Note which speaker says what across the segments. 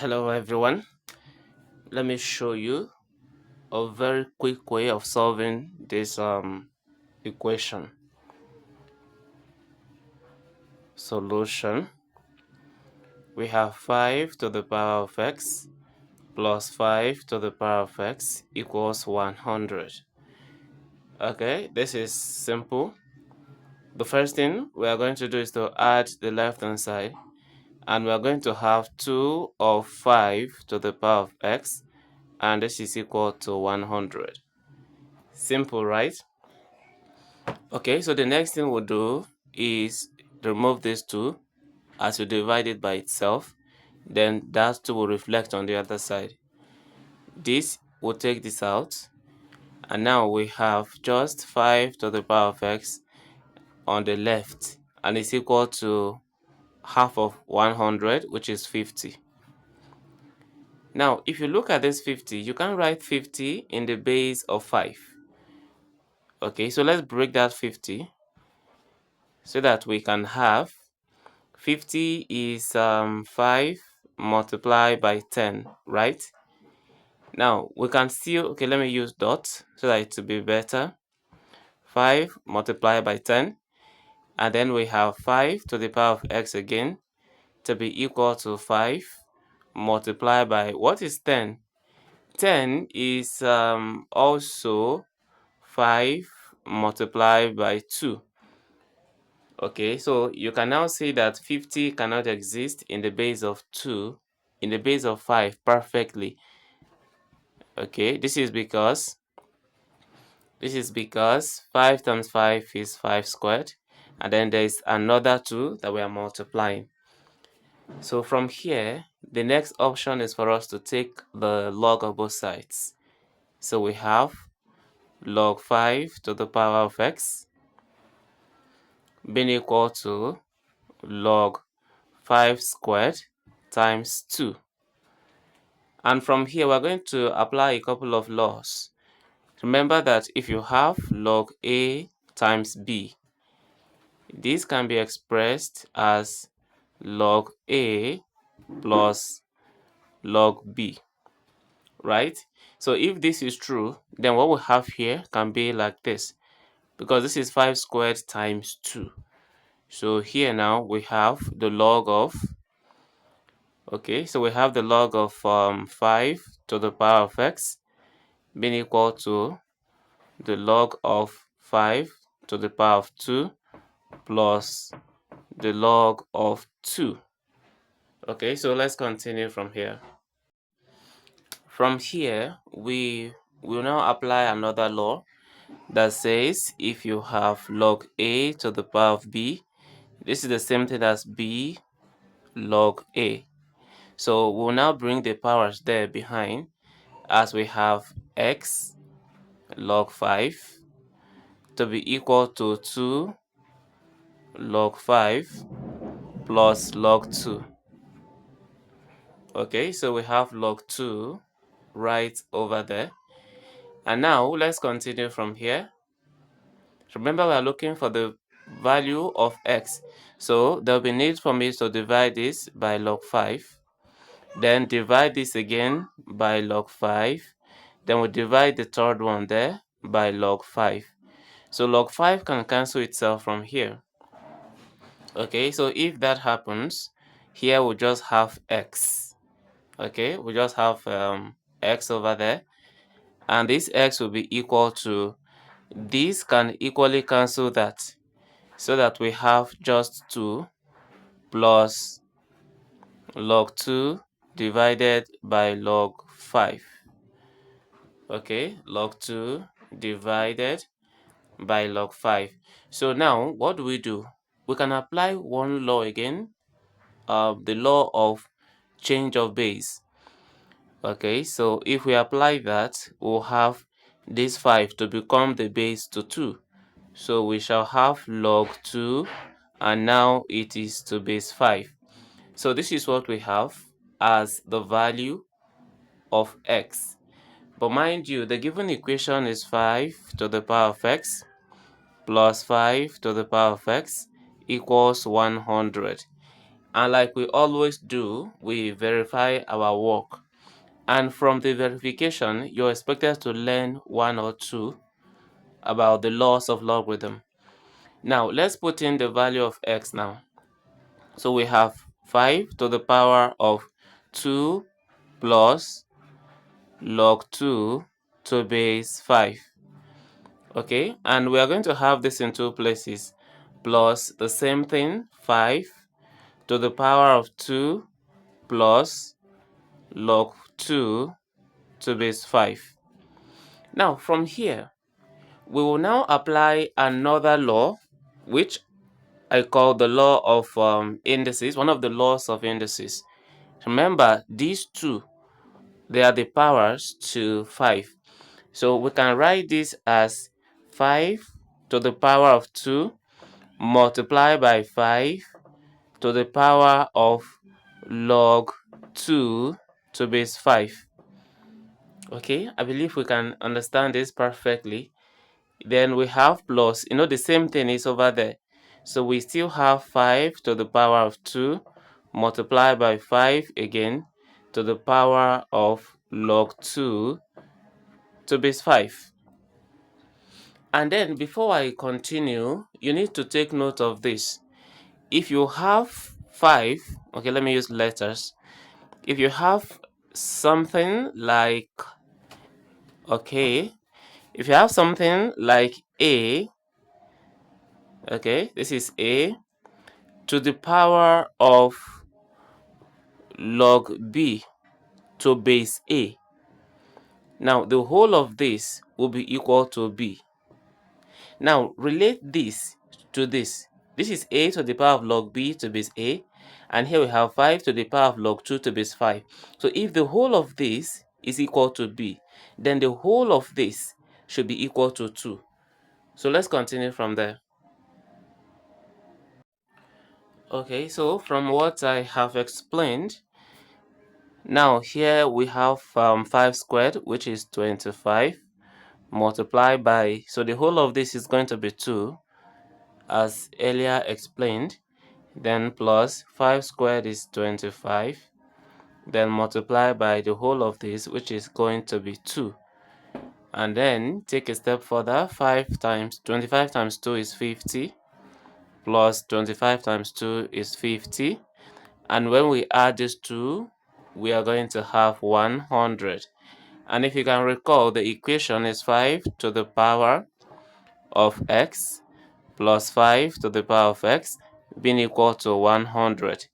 Speaker 1: Hello everyone, let me show you a very quick way of solving this equation. Solution: we have 5 to the power of x plus 5 to the power of x equals 100. Okay, this is simple. The first thing we are going to do is to add the left hand side, and we are going to have 2 of 5 to the power of x, and this is equal to 100. Simple, right? Okay, so the next thing we'll do is remove this 2 as we divide it by itself. Then that 2 will reflect on the other side. This will take this out, and now we have just 5 to the power of x on the left, and it's equal to half of 100, which is 50. Now, if you look at this 50, you can write 50 in the base of 5. Okay, so let's break that 50 so that we can have 50 is 5 multiplied by 10, right? Now, we can still, okay, let me use dot so that it will be better. 5 multiplied by 10, and then we have 5 to the power of x again to be equal to 5 multiplied by, what is 10? 10 is also 5 multiplied by 2. Okay, so you can now see that 50 cannot exist in the base of 2, in the base of 5 perfectly. Okay, this is because 5 times 5 is 5 squared, and then there is another 2 that we are multiplying. So from here, the next option is for us to take the log of both sides. So we have log 5 to the power of x being equal to log 5 squared times 2. And from here, we're going to apply a couple of laws. Remember that if you have log a times b, this can be expressed as log a plus log b, right? So if this is true, then what we have here can be like this, because this is 5 squared times 2. So here now we have the log of, okay, so we have the log of 5 to the power of x being equal to the log of 5 to the power of 2 plus the log of 2. Okay, so let's continue from here. From here, we will now apply another law that says if you have log a to the power of b, this is the same thing as b log a. So we'll now bring the powers there behind, as we have x log 5 to be equal to 2 log 5 plus log 2. Okay, so we have log 2 right over there. And now let's continue from here. Remember, we are looking for the value of x. So there will be need for me to divide this by log 5. Then divide this again by log 5. Then we divide the third one there by log 5. So log 5 can cancel itself from here. Okay, so if that happens, here we just have x. Okay, we just have x over there, and this x will be equal to, this can equally cancel that, so that we have just 2 plus log 2 divided by log 5. Okay, log 2 divided by log 5. So now what do? We can apply one law again, the law of change of base. Okay, so if we apply that, we'll have this 5 to become the base to 2. So we shall have log 2, and now it is to base 5. So this is what we have as the value of x. But mind you, the given equation is 5 to the power of x plus 5 to the power of x equals 100. And like we always do, we verify our work. And from the verification, you're expected to learn one or two about the laws of logarithm. Now, let's put in the value of x now. So we have 5 to the power of 2 plus log 2 to base 5. Okay, and we are going to have this in two places, plus the same thing, 5 to the power of 2 plus log 2 to base 5. Now, from here, we will now apply another law, which I call the law of indices, one of the laws of indices. Remember, these two, they are the powers to 5. So we can write this as 5 to the power of 2 multiplied by 5 to the power of log 2 to base 5. Okay, I believe we can understand this perfectly. Then we have plus, the same thing is over there. So we still have 5 to the power of 2 multiplied by 5 again to the power of log 2 to base 5. And then before I continue, you need to take note of this. If you have 5, okay, let me use letters. If you have something like, okay, if you have something like A, okay, this is A to the power of log B to base A. Now, the whole of this will be equal to B. Now, relate this to this. This is A to the power of log B to base A. And here we have 5 to the power of log 2 to base 5. So if the whole of this is equal to B, then the whole of this should be equal to 2. So let's continue from there. Okay, so from what I have explained, now here we have 5 squared, which is 25, multiplied by, so the whole of this is going to be 2, as earlier explained, then plus 5 squared is 25, then multiply by the whole of this, which is going to be 2. And then take a step further, 25 times 2 is 50, plus 25 times 2 is 50. And when we add these two, we are going to have 100. And if you can recall, the equation is 5 to the power of x plus 5 to the power of x being equal to 100.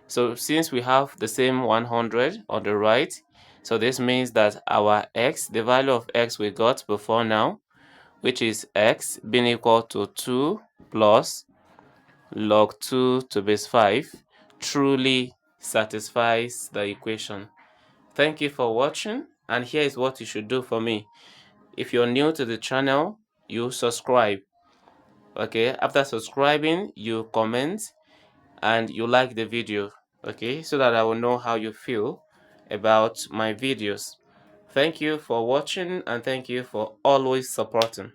Speaker 1: So since we have the same 100 on the right, so this means that our x, the value of x we got before now, which is x being equal to 2 plus log 2 to base 5, truly satisfies the equation. Thank you for watching, and here is what you should do for me. If you're new to the channel, you subscribe. Okay, after subscribing, you comment and you like the video, okay, so that I will know how you feel about my videos. Thank you for watching, and thank you for always supporting.